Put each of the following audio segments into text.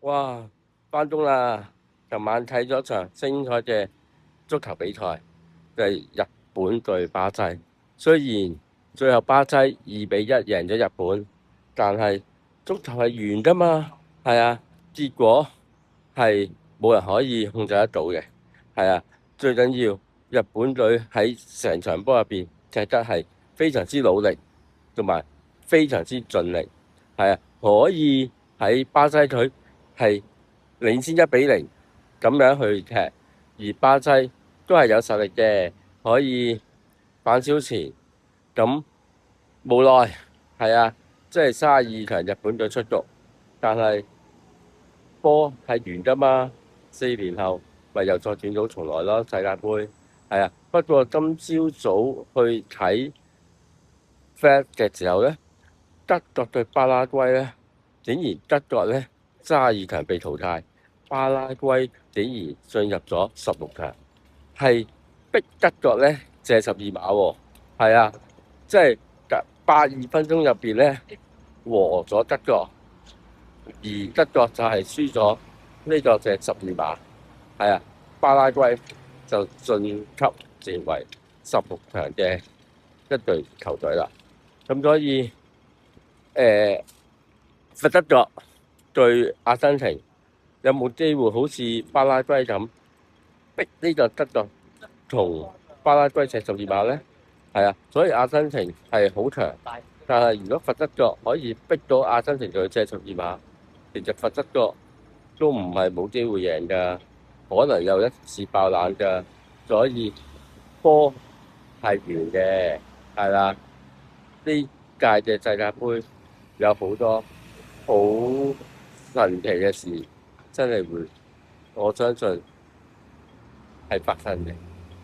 哇！翻工啦！琴晚睇咗場精彩嘅足球比賽，就係日本對巴西。雖然最後巴西2-1贏咗日本，但係足球係完噶嘛，係啊，結果係冇人可以控制得到嘅，係啊。最緊要日本隊喺成場波入邊踢得係非常之努力，同埋非常之盡力，係啊，可以喺巴西隊係領先1-0咁樣去踢，而巴西都係有實力嘅，可以反超前。咁無奈係啊，即係32強日本隊出局，但係波係完噶嘛，4年後咪又再捲土重來咯，世界盃係啊。不過今朝早去睇 Flash 嘅時候咧，德國對巴拉圭咧，竟然德國咧32強被淘汰，巴拉圭竟然進入咗16強，係逼德國咧射12碼喎，係啊，即係82分鐘入邊咧和咗德國，而德國就係輸咗呢個射12碼，係啊，巴拉圭就晉級成為16強嘅一隊球隊啦。咁所以佛德國對阿根廷有冇機會好似巴拉圭咁逼呢個德國同巴拉圭射12碼呢？係啊，所以阿根廷係好強，但係如果佛德國可以逼到阿根廷去射12碼，其實佛德國都唔係冇機會贏㗎，可能有一次爆冷㗎，所以波係完嘅，係啦。呢屆嘅世界盃有好多好神奇嘅事，真係會，我相信係發生嘅，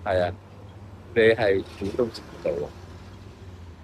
係啊，你係點都知道。